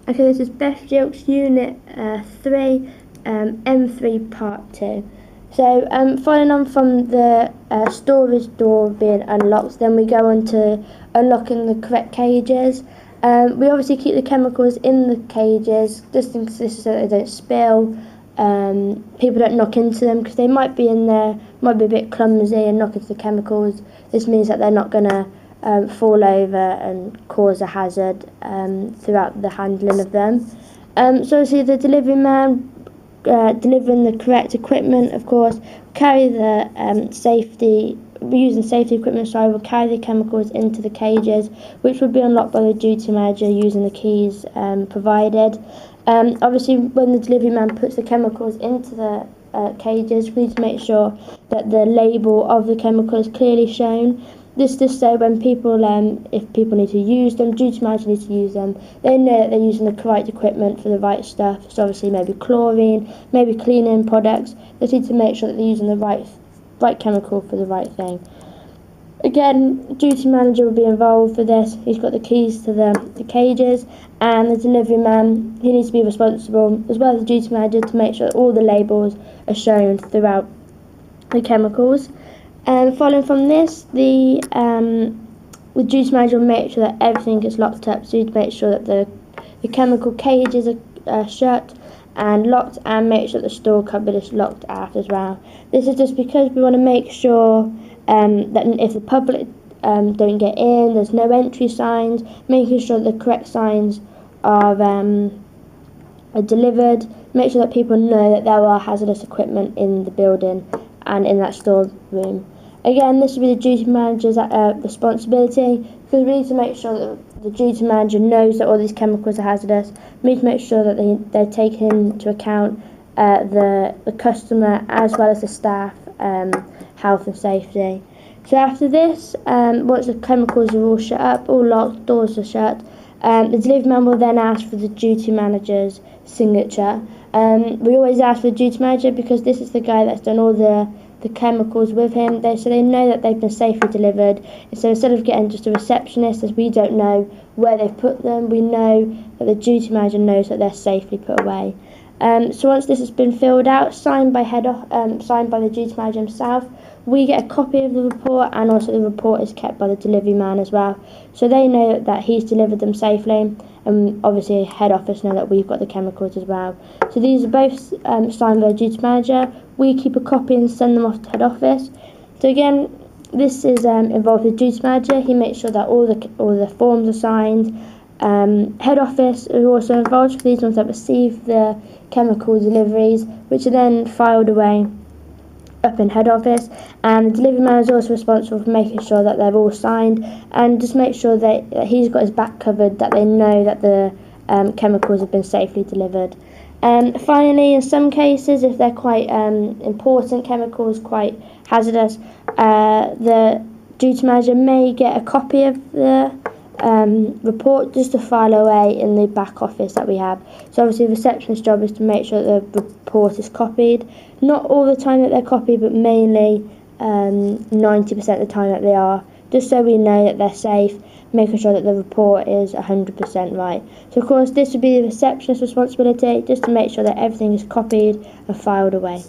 Okay, this is Beth G Unit 3, M3 Part 2. So, following on from the storage door being unlocked, then we go on to unlocking the correct cages. We obviously keep the chemicals in the cages, just in case so that they don't spill. People don't knock into them because they might be in there, might be a bit clumsy and knock into the chemicals. This means that they're not going to fall over and cause a hazard throughout the handling of them. So obviously the delivery man delivering the correct equipment, of course, carry the safety, using safety equipment, will carry the chemicals into the cages, which will be unlocked by the duty manager using the keys provided. Obviously, when the delivery man puts the chemicals into the cages, we need to make sure that the label of the chemical is clearly shown. This just so when people, if people need to use them, duty manager needs to use them, they know that they're using the correct equipment for the right stuff. So obviously maybe chlorine, maybe cleaning products. They need to make sure that they're using the right chemical for the right thing. Again, duty manager will be involved for this. He's got the keys to the cages, and the delivery man, he needs to be responsible, as well as the duty manager, to make sure that all the labels are shown throughout the chemicals. Following from this, the duty manager will make sure that everything gets locked up, so you need to make sure that the chemical cages are shut and locked, and make sure that the store cupboard is locked after as well. This is just because we want to make sure that if the public don't get in, there's no entry signs, making sure the correct signs are delivered, make sure that people know that there are hazardous equipment in the building and in that storeroom. Again, this will be the duty manager's responsibility, because we need to make sure that the duty manager knows that all these chemicals are hazardous. We need to make sure that they're taking into account the customer as well as the staff health and safety. So after this, once the chemicals are all shut up, all locked, doors are shut, the delivery man will then ask for the duty manager's signature. We always ask for the duty manager because this is the guy that's done all the chemicals with him, so they know that they've been safely delivered. So instead of getting just a receptionist, as we don't know where they've put them, we know that the duty manager knows that they're safely put away. So once this has been filled out, signed by the duty manager himself, we get a copy of the report, and also the report is kept by the delivery man as well. So they know that he's delivered them safely, and obviously head office know that we've got the chemicals as well. So these are both signed by the duty manager. We keep a copy and send them off to head office. So again, this is involved with the duty manager. He makes sure that all the forms are signed. Head office are also involved for these ones that receive the chemical deliveries, which are then filed away up in head office, and the delivery man is also responsible for making sure that they're all signed, and just make sure that he's got his back covered, that they know that the chemicals have been safely delivered. And finally, in some cases, if they're quite important chemicals, quite hazardous, the duty manager may get a copy of the report just to file away in the back office that we have. So obviously the receptionist's job is to make sure that the report is copied. Not all the time that they're copied, but mainly 90% of the time that they are, just so we know that they're safe, making sure that the report is 100% right. So of course this would be the receptionist's responsibility, just to make sure that everything is copied and filed away.